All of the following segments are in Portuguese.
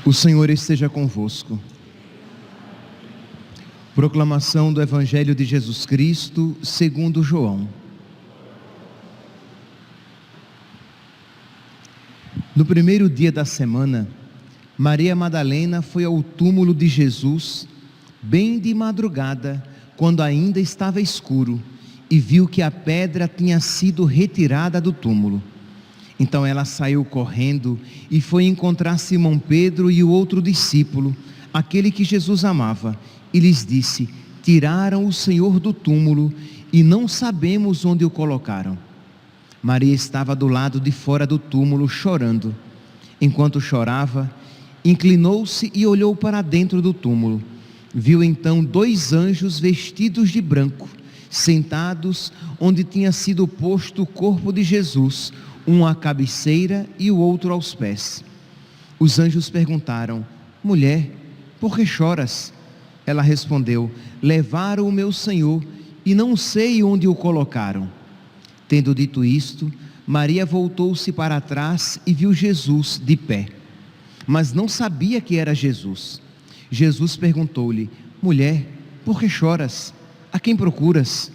O Senhor esteja convosco. Proclamação do Evangelho de Jesus Cristo segundo João. No primeiro dia da semana, Maria Madalena foi ao túmulo de Jesus, bem de madrugada, quando ainda estava escuro, e viu que a pedra tinha sido retirada do túmulo. Então ela saiu correndo e foi encontrar Simão Pedro e o outro discípulo, aquele que Jesus amava, e lhes disse: tiraram o Senhor do túmulo e não sabemos onde o colocaram. Maria estava do lado de fora do túmulo chorando. Enquanto chorava, inclinou-se e olhou para dentro do túmulo. Viu então 2 anjos vestidos de branco, sentados onde tinha sido posto o corpo de Jesus, um à cabeceira e o outro aos pés. Os anjos perguntaram: mulher, por que choras? Ela respondeu: levaram o meu Senhor e não sei onde o colocaram. Tendo dito isto, Maria voltou-se para trás e viu Jesus de pé, mas não sabia que era Jesus. Jesus perguntou-lhe: mulher, por que choras? A quem procuras?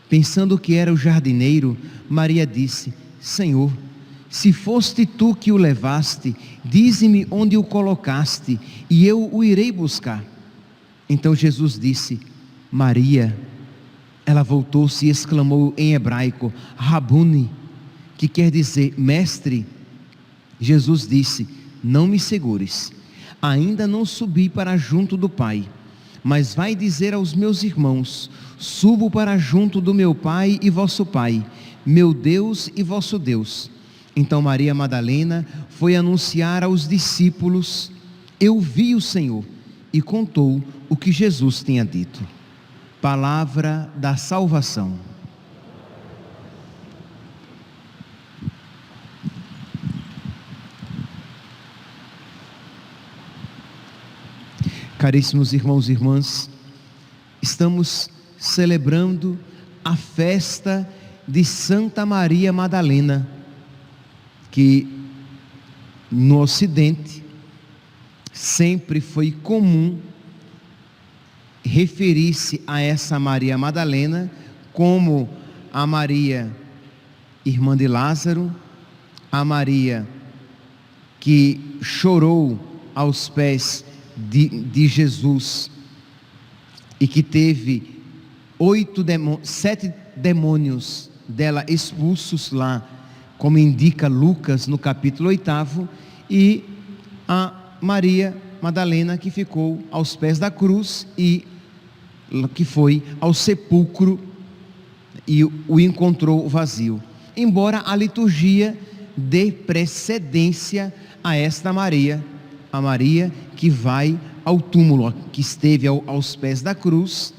Pensando que era o jardineiro, Maria disse: Senhor, se foste tu que o levaste, dize-me onde o colocaste, e eu o irei buscar. Então Jesus disse: Maria. Ela voltou-se e exclamou em hebraico: Rabuni, que quer dizer mestre. Jesus disse: não me segures, ainda não subi para junto do Pai, mas vai dizer aos meus irmãos: subo para junto do meu Pai e vosso Pai, meu Deus e vosso Deus. Então Maria Madalena foi anunciar aos discípulos: eu vi o Senhor, e contou o que Jesus tinha dito. Palavra da salvação. Caríssimos irmãos e irmãs, estamos celebrando a festa de Santa Maria Madalena, que no Ocidente sempre foi comum referir-se a essa Maria Madalena como a Maria, irmã de Lázaro, a Maria que chorou aos pés de Jesus e que teve 7 demônios dela expulsos lá, como indica Lucas no capítulo 8, e a Maria Madalena que ficou aos pés da cruz e que foi ao sepulcro e o encontrou vazio. Embora a liturgia dê precedência a esta Maria, a Maria que vai ao túmulo, que esteve aos pés da cruz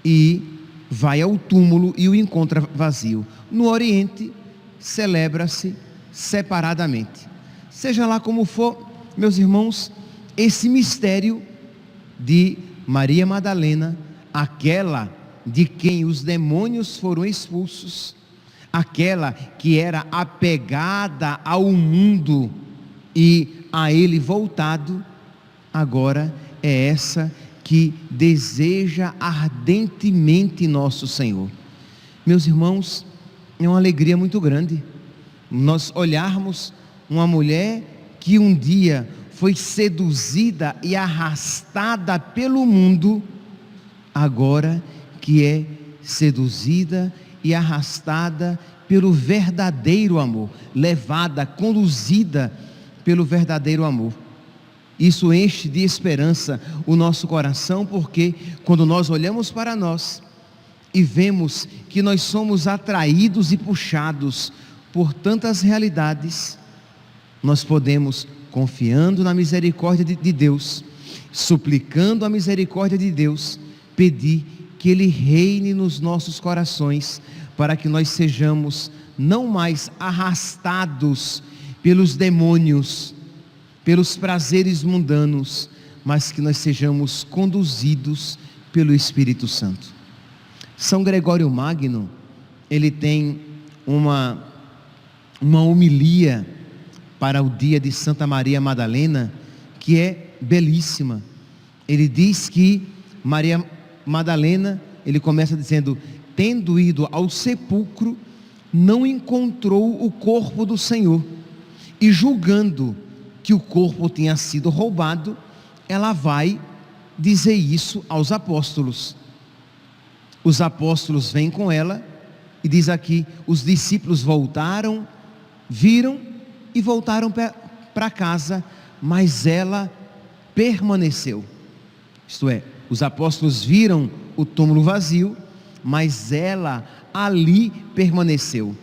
e vai ao túmulo e o encontra vazio. No Oriente celebra-se separadamente. Seja lá como for, meus irmãos, esse mistério de Maria Madalena, aquela de quem os demônios foram expulsos, aquela que era apegada ao mundo e a ele voltado, agora é essa que deseja ardentemente nosso Senhor. Meus irmãos, é uma alegria muito grande nós olharmos uma mulher que um dia foi seduzida e arrastada pelo mundo, agora que é seduzida e arrastada pelo verdadeiro amor, levada, conduzida pelo verdadeiro amor. Isso enche de esperança o nosso coração, porque quando nós olhamos para nós e vemos que nós somos atraídos e puxados por tantas realidades, nós podemos, confiando na misericórdia de Deus, suplicando a misericórdia de Deus, pedir que Ele reine nos nossos corações, para que nós sejamos não mais arrastados pelos demônios, pelos prazeres mundanos, mas que nós sejamos conduzidos pelo Espírito Santo. São Gregório Magno, ele tem uma homilia para o dia de Santa Maria Madalena, que é belíssima. Ele diz que Maria Madalena, ele começa dizendo: tendo ido ao sepulcro, não encontrou o corpo do Senhor, e julgando que o corpo tinha sido roubado, ela vai dizer isso aos apóstolos. Os apóstolos vêm com ela, e diz aqui, os discípulos voltaram, viram e voltaram para casa, mas ela permaneceu. Isto é, os apóstolos viram o túmulo vazio, mas ela ali permaneceu.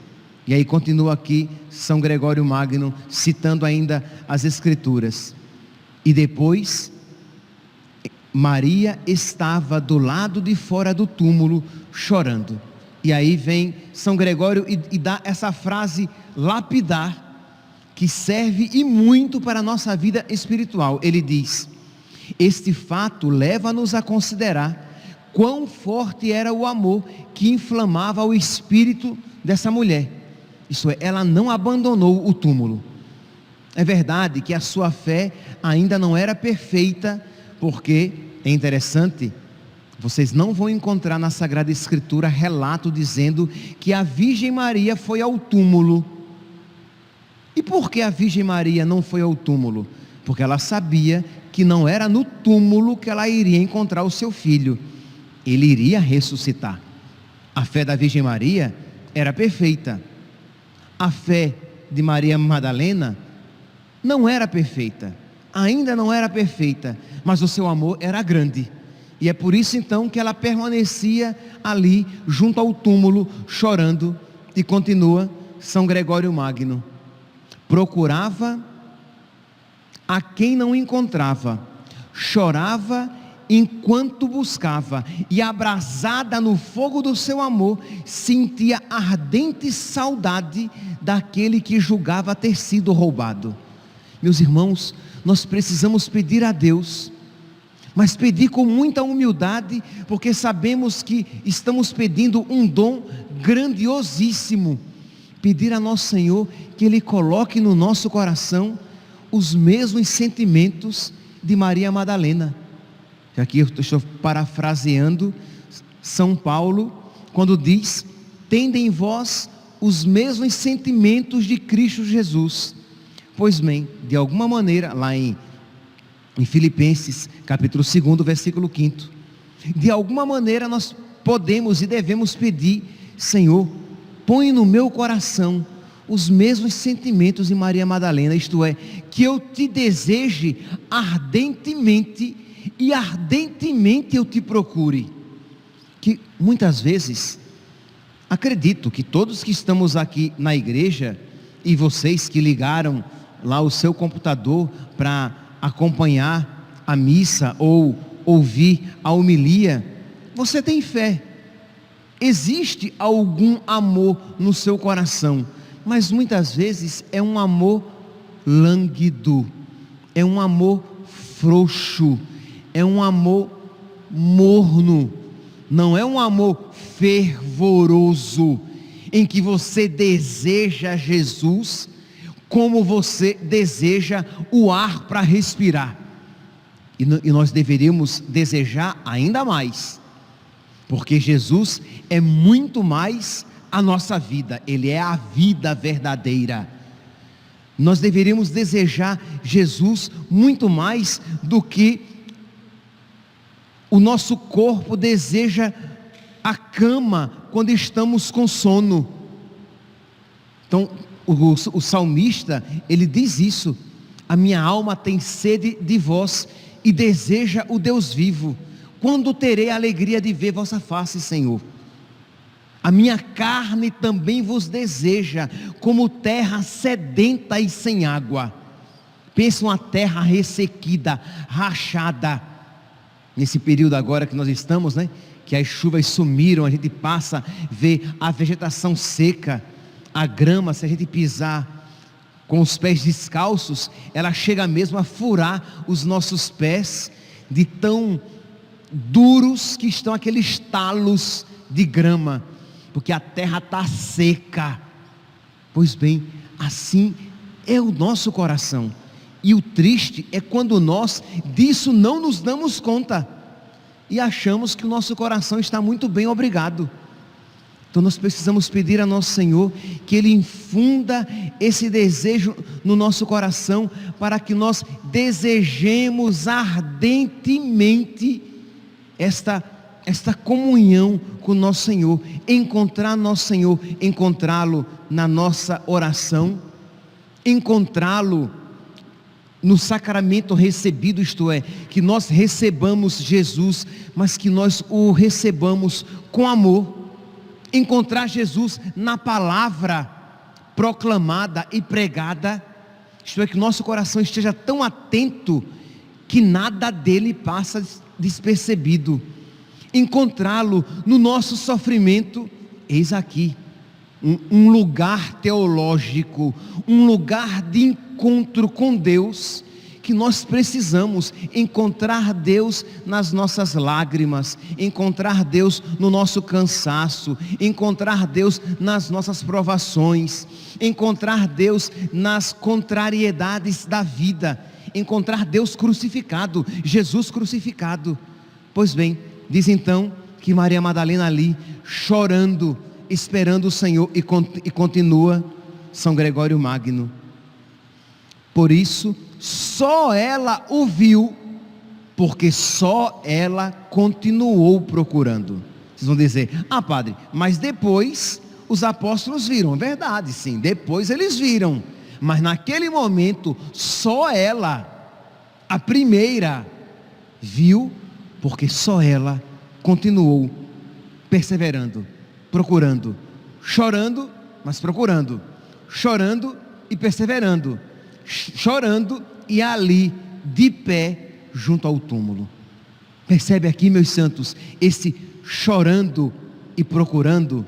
E aí continua aqui São Gregório Magno, citando ainda as Escrituras. E depois, Maria estava do lado de fora do túmulo, chorando. E aí vem São Gregório e dá essa frase lapidar, que serve e muito para a nossa vida espiritual. Ele diz: este fato leva-nos a considerar quão forte era o amor que inflamava o espírito dessa mulher. Isso é, ela não abandonou o túmulo. É verdade que a sua fé ainda não era perfeita, porque é interessante, vocês não vão encontrar na Sagrada Escritura relato dizendo que a Virgem Maria foi ao túmulo. E por que a Virgem Maria não foi ao túmulo? Porque ela sabia que não era no túmulo que ela iria encontrar o seu filho. Ele iria ressuscitar. A fé da Virgem Maria era perfeita. A fé de Maria Madalena não era perfeita, ainda não era perfeita, mas o seu amor era grande. E é por isso então que ela permanecia ali junto ao túmulo, chorando. E continua São Gregório Magno: procurava a quem não encontrava, chorava enquanto buscava, e abrasada no fogo do seu amor, sentia ardente saudade daquele que julgava ter sido roubado. Meus irmãos, nós precisamos pedir a Deus, mas pedir com muita humildade, porque sabemos que estamos pedindo um dom grandiosíssimo. Pedir a nosso Senhor que Ele coloque no nosso coração os mesmos sentimentos de Maria Madalena. Aqui eu estou parafraseando São Paulo, quando diz: tende em vós os mesmos sentimentos de Cristo Jesus. Pois bem, de alguma maneira, lá em Filipenses, capítulo 2, versículo 5, de alguma maneira nós podemos e devemos pedir: Senhor, põe no meu coração os mesmos sentimentos de Maria Madalena, isto é, que eu te deseje ardentemente, e ardentemente eu te procure. Que muitas vezes, acredito que todos que estamos aqui na igreja, e vocês que ligaram lá o seu computador para acompanhar a missa ou ouvir a homilia, você tem fé, existe algum amor no seu coração, mas muitas vezes é um amor lânguido, é um amor frouxo, é um amor morno, não é um amor fervoroso, em que você deseja Jesus como você deseja o ar para respirar. E nós deveríamos desejar ainda mais, porque Jesus é muito mais a nossa vida, Ele é a vida verdadeira. Nós deveríamos desejar Jesus muito mais do que o nosso corpo deseja a cama quando estamos com sono. Então o salmista, ele diz isso: a minha alma tem sede de vós e deseja o Deus vivo. Quando terei a alegria de ver vossa face, Senhor? A minha carne também vos deseja, como terra sedenta e sem água. Pensa uma terra ressequida, rachada, nesse período agora que nós estamos, né? que as chuvas sumiram, a gente passa a ver a vegetação seca, a grama, se a gente pisar com os pés descalços, ela chega mesmo a furar os nossos pés, de tão duros que estão aqueles talos de grama, porque a terra está seca. Pois bem, assim é o nosso coração, e o triste é quando nós disso não nos damos conta, e achamos que o nosso coração está muito bem, obrigado. Então nós precisamos pedir a nosso Senhor que Ele infunda esse desejo no nosso coração, para que nós desejemos ardentemente esta comunhão com nosso Senhor, encontrar nosso Senhor, encontrá-lo na nossa oração, encontrá-lo no sacramento recebido, isto é, que nós recebamos Jesus, mas que nós o recebamos com amor. Encontrar Jesus na palavra proclamada e pregada, isto é, que nosso coração esteja tão atento que nada dele passa despercebido. Encontrá-lo no nosso sofrimento. Eis aqui um lugar teológico, um lugar de encontro com Deus, que nós precisamos encontrar Deus nas nossas lágrimas, encontrar Deus no nosso cansaço, encontrar Deus nas nossas provações, encontrar Deus nas contrariedades da vida, encontrar Deus crucificado, Jesus crucificado. Pois bem, diz então que Maria Madalena ali, chorando, esperando o Senhor, e continua São Gregório Magno. Por isso, só ela o viu, porque só ela continuou procurando. Vocês vão dizer: ah, padre, mas depois os apóstolos viram. Verdade, sim, depois eles viram, mas naquele momento só ela, a primeira, viu, porque só ela continuou perseverando, procurando, chorando, mas procurando, chorando e perseverando, chorando e ali de pé junto ao túmulo. Percebe aqui, meus santos, esse chorando e procurando,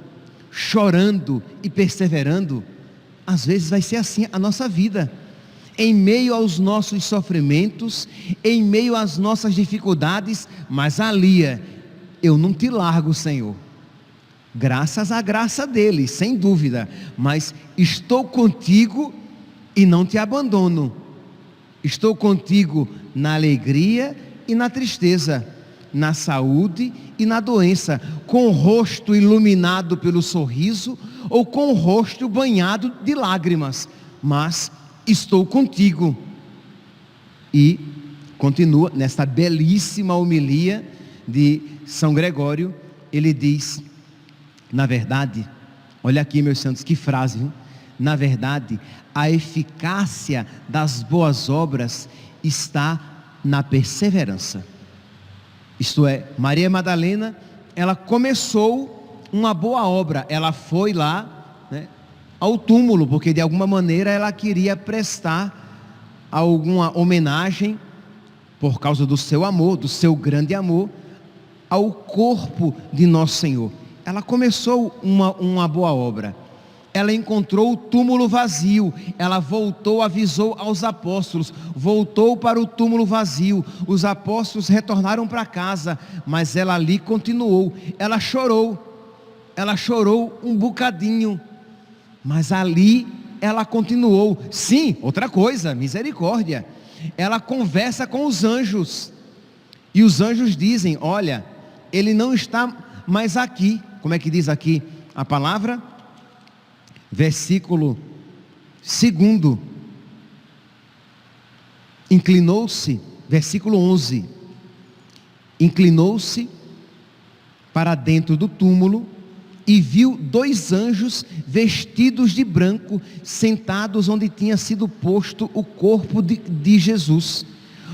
chorando e perseverando. Às vezes vai ser assim a nossa vida, em meio aos nossos sofrimentos, em meio às nossas dificuldades, mas ali eu não te largo, Senhor, graças à graça dele, sem dúvida, mas estou contigo e não te abandono. Estou contigo na alegria e na tristeza, na saúde e na doença, com o rosto iluminado pelo sorriso ou com o rosto banhado de lágrimas, mas estou contigo. E continua nesta belíssima homilia de São Gregório, ele diz: na verdade, olha aqui, meus santos, que frase, viu? Na verdade, a eficácia das boas obras está na perseverança. Isto é, Maria Madalena, ela começou uma boa obra, ela foi lá, ao túmulo, porque de alguma maneira ela queria prestar alguma homenagem, por causa do seu amor, do seu grande amor, ao corpo de Nosso Senhor. Ela começou uma boa obra. Ela encontrou o túmulo vazio, ela voltou, avisou aos apóstolos, voltou para o túmulo vazio, os apóstolos retornaram para casa, mas ela ali continuou, ela chorou um bocadinho, mas ali ela continuou. Sim, outra coisa, misericórdia, ela conversa com os anjos, e os anjos dizem: olha, ele não está mais aqui. Como é que diz aqui a palavra? Versículo 2, inclinou-se, versículo 11, inclinou-se para dentro do túmulo e viu 2 anjos vestidos de branco, sentados onde tinha sido posto o corpo de Jesus.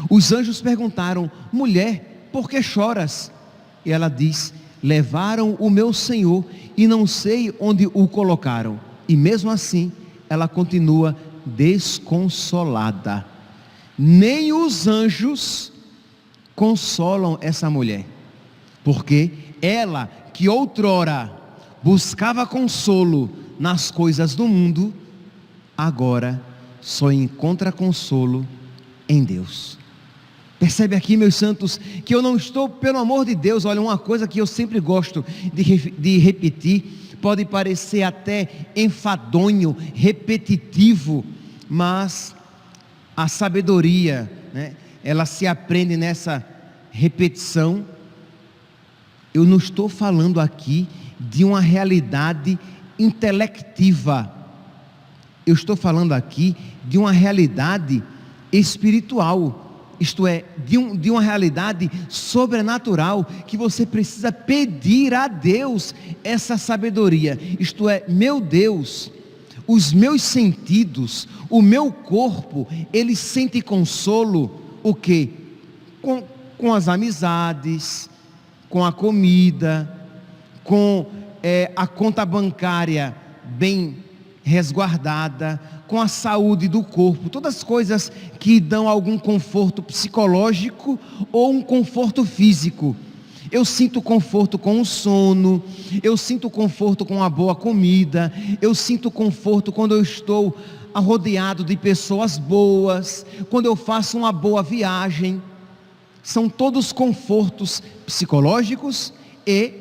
Os anjos perguntaram: mulher, por que choras? E ela diz: levaram o meu Senhor e não sei onde o colocaram. E mesmo assim, ela continua desconsolada. Nem os anjos consolam essa mulher. porque ela que outrora buscava consolo nas coisas do mundo, agora só encontra consolo em Deus. Percebe aqui, meus santos, que eu não estou, pelo amor de Deus, olha, uma coisa que eu sempre gosto de repetir, pode parecer até enfadonho, repetitivo, mas a sabedoria, né, ela se aprende nessa repetição. Eu não estou falando aqui de uma realidade intelectiva, eu estou falando aqui de uma realidade espiritual, isto é, de uma realidade sobrenatural, que você precisa pedir a Deus essa sabedoria, isto é, meu Deus, os meus sentidos, o meu corpo, ele sente consolo, o quê? Com as amizades, com a comida, com a conta bancária bem resguardada, com a saúde do corpo, todas as coisas que dão algum conforto psicológico ou um conforto físico. Eu sinto conforto com o sono, eu sinto conforto com a boa comida, eu sinto conforto quando eu estou rodeado de pessoas boas, quando eu faço uma boa viagem. São todos confortos psicológicos e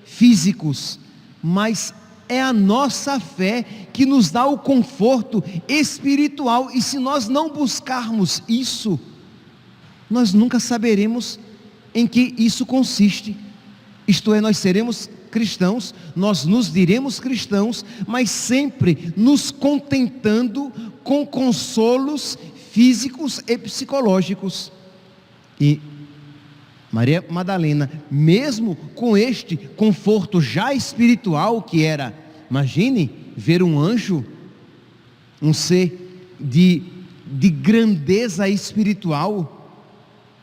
físicos, mas é a nossa fé que nos dá o conforto espiritual, e se nós não buscarmos isso, nós nunca saberemos em que isso consiste. Isto é, nós seremos cristãos, nós nos diremos cristãos, mas sempre nos contentando com consolos físicos e psicológicos. E Maria Madalena, mesmo com este conforto já espiritual que era, imagine ver um anjo, um ser de grandeza espiritual,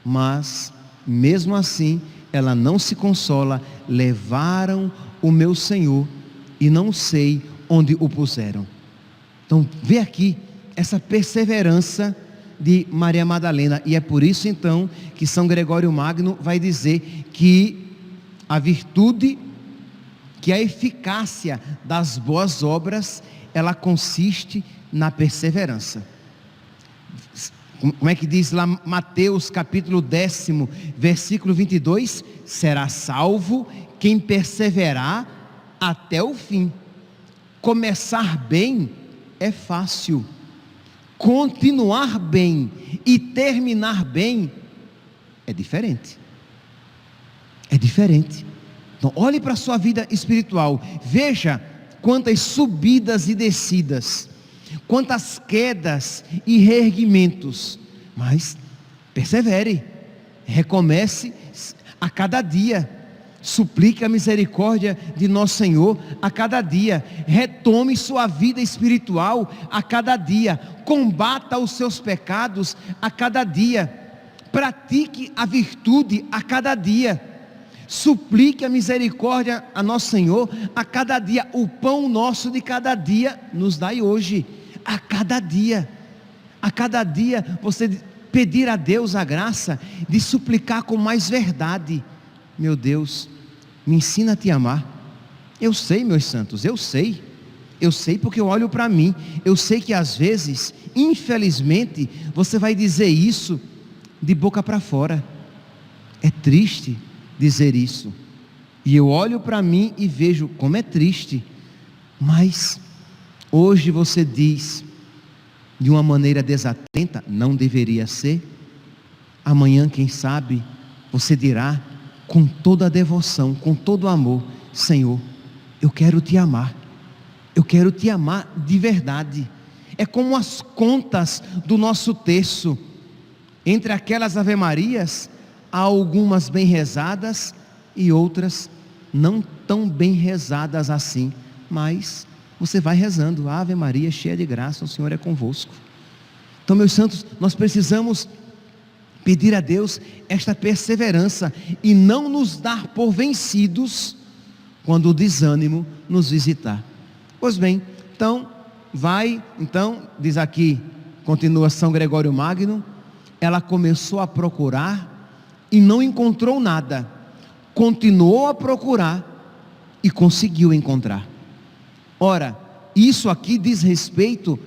mas mesmo assim ela não se consola. Levaram o meu Senhor e não sei onde o puseram. Então vê aqui essa perseverança de Maria Madalena, e é por isso então que São Gregório Magno vai dizer que a virtude, que a eficácia das boas obras, ela consiste na perseverança. Como é que diz lá Mateus capítulo 10, versículo 22? Será salvo quem perseverar até o fim. Começar bem é fácil, continuar bem e terminar bem é diferente. É diferente. Então olhe para a sua vida espiritual, veja quantas subidas e descidas, quantas quedas e reerguimentos, mas persevere, recomece a cada dia, suplique a misericórdia de nosso Senhor a cada dia, retome sua vida espiritual a cada dia, combata os seus pecados a cada dia, pratique a virtude a cada dia, suplique a misericórdia a nosso Senhor a cada dia. O pão nosso de cada dia nos dai hoje. A cada dia você pedir a Deus a graça de suplicar com mais verdade. Meu Deus, me ensina a te amar. Eu sei, meus santos, eu sei porque eu olho para mim. Eu sei que às vezes, infelizmente, você vai dizer isso de boca para fora. É triste dizer isso, e eu olho para mim e vejo como é triste, mas hoje você diz de uma maneira desatenta, não deveria ser. Amanhã, quem sabe, você dirá com toda a devoção, com todo o amor: Senhor, eu quero te amar, eu quero te amar de verdade. É como as contas do nosso terço. Entre aquelas ave-marias, há algumas bem rezadas e outras não tão bem rezadas assim, mas você vai rezando: Ave Maria, cheia de graça, o Senhor é convosco. Então, meus santos, nós precisamos pedir a Deus esta perseverança e não nos dar por vencidos quando o desânimo nos visitar. Pois bem, diz aqui, continua São Gregório Magno, ela começou a procurar e não encontrou nada. continuou a procurar e conseguiu encontrar. Ora, isso aqui diz respeito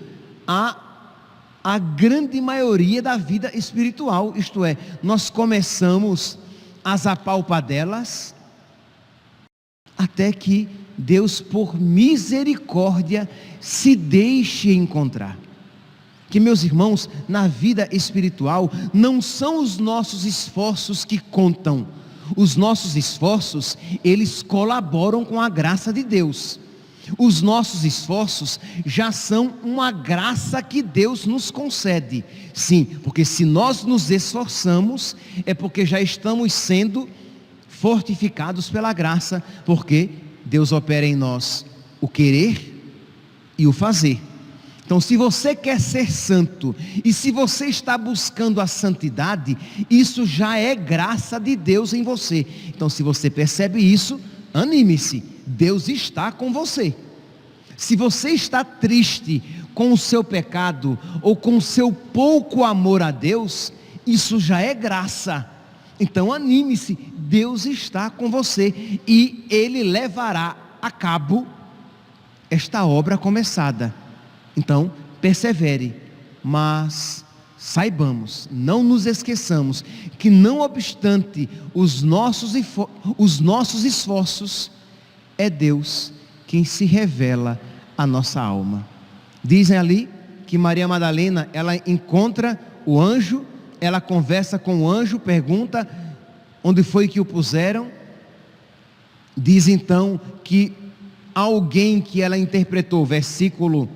à grande maioria da vida espiritual, isto é, nós começamos as apalpadelas, até que Deus, por misericórdia, se deixe encontrar. Que, meus irmãos, na vida espiritual, não são os nossos esforços que contam. Os nossos esforços, eles colaboram com a graça de Deus. Os nossos esforços já são uma graça que Deus nos concede. Sim, porque se nós nos esforçamos, é porque já estamos sendo fortificados pela graça, porque Deus opera em nós o querer e o fazer. Então, se você quer ser santo, e se você está buscando a santidade, isso já é graça de Deus em você. Então, se você percebe isso, anime-se, Deus está com você. Se você está triste com o seu pecado, ou com o seu pouco amor a Deus, isso já é graça. Então anime-se, Deus está com você, e Ele levará a cabo esta obra começada. Então persevere, mas saibamos, não nos esqueçamos, que não obstante os nossos esforços, é Deus quem se revela à nossa alma. Dizem ali que Maria Madalena, ela encontra o anjo, ela conversa com o anjo, pergunta onde foi que o puseram. Diz então que alguém que ela interpretou, versículo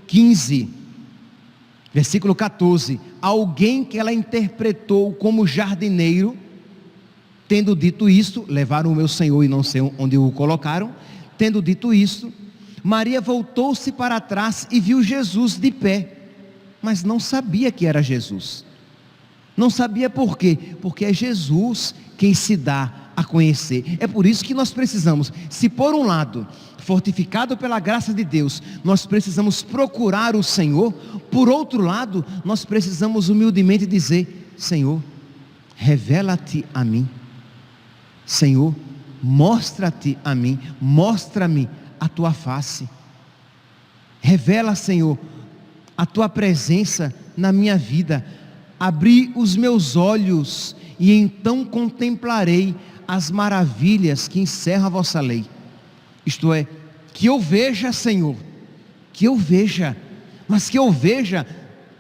15, versículo 14, alguém que ela interpretou como jardineiro, tendo dito isto, levaram o meu Senhor e não sei onde o colocaram. Tendo dito isto, Maria voltou-se para trás e viu Jesus de pé, mas não sabia que era Jesus. Não sabia por quê? Porque é Jesus quem se dá a conhecer. É por isso que nós precisamos, se por um lado, fortificado pela graça de Deus, nós precisamos procurar o Senhor, por outro lado, nós precisamos humildemente dizer: Senhor, revela-te a mim. Senhor, mostra-te a mim, mostra-me a tua face. Revela, Senhor, a tua presença na minha vida. Abri os meus olhos e então contemplarei as maravilhas que encerra a vossa lei. Isto é, que eu veja, Senhor, que eu veja, mas que eu veja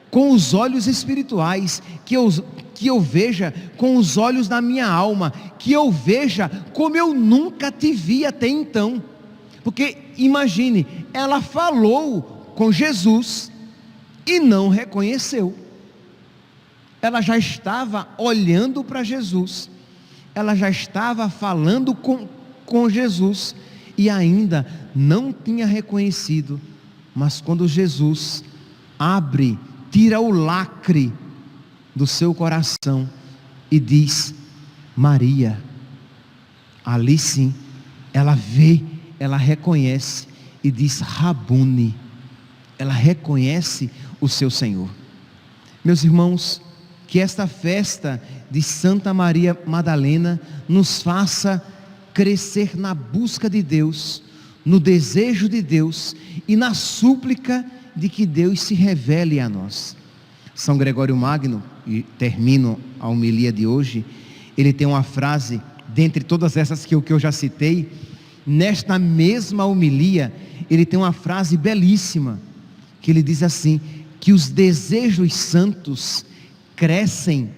com os olhos espirituais, que eu veja com os olhos da minha alma, que eu veja como eu nunca te vi até então. Porque imagine, ela falou com Jesus e não reconheceu. Ela já estava olhando para Jesus, ela já estava falando com Jesus e ainda não tinha reconhecido. Mas quando Jesus abre, tira o lacre do seu coração e diz: Maria, ali sim, ela vê, ela reconhece e diz: Rabuni. Ela reconhece o seu Senhor. Meus irmãos, que esta festa de Santa Maria Madalena nos faça crescer na busca de Deus, no desejo de Deus e na súplica de que Deus se revele a nós. São Gregório Magno, e termino a homilia de hoje, ele tem uma frase, dentre todas essas que eu já citei, nesta mesma homilia, ele tem uma frase belíssima, que ele diz assim, que os desejos santos crescem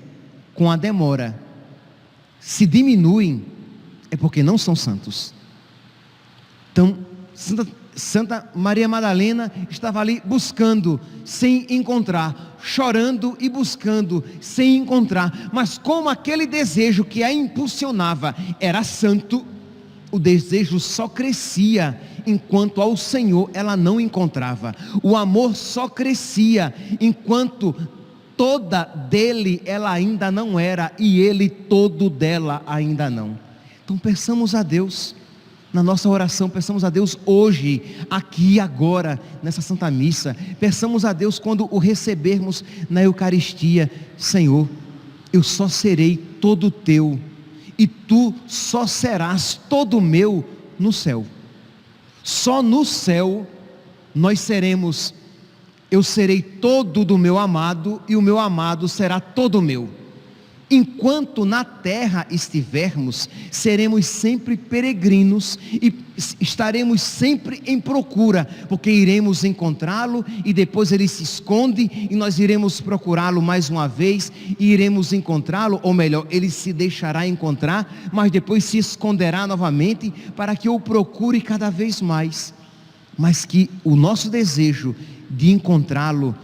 com a demora, se diminuem, é porque não são santos. Então, Santa Maria Madalena estava ali buscando, sem encontrar, chorando e buscando, sem encontrar, mas como aquele desejo que a impulsionava era santo, o desejo só crescia, enquanto ao Senhor ela não encontrava. O amor só crescia, enquanto toda dele ela ainda não era, e ele todo dela ainda não. Então peçamos a Deus, na nossa oração, peçamos a Deus hoje, aqui e agora, nessa Santa Missa, peçamos a Deus quando o recebermos na Eucaristia: Senhor, eu só serei todo teu, e tu só serás todo meu no céu. Só no céu nós seremos, eu serei todo do meu amado, e o meu amado será todo meu. Enquanto na terra estivermos, seremos sempre peregrinos e estaremos sempre em procura, porque iremos encontrá-lo e depois ele se esconde e nós iremos procurá-lo mais uma vez e iremos encontrá-lo, ou melhor, ele se deixará encontrar, mas depois se esconderá novamente para que eu o procure cada vez mais. Mas que o nosso desejo de encontrá-lo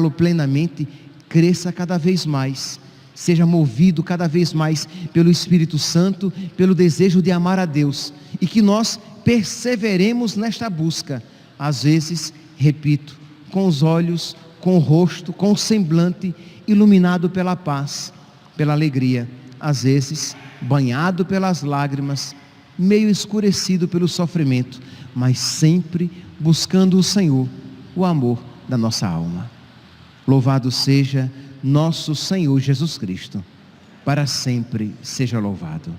plenamente, cresça cada vez mais. Seja movido cada vez mais pelo Espírito Santo, pelo desejo de amar a Deus, e que nós perseveremos nesta busca, às vezes, repito, com os olhos, com o rosto, com o semblante iluminado pela paz, pela alegria, às vezes banhado pelas lágrimas, meio escurecido pelo sofrimento, mas sempre buscando o Senhor, o amor da nossa alma. Louvado seja nosso Senhor Jesus Cristo, para sempre seja louvado.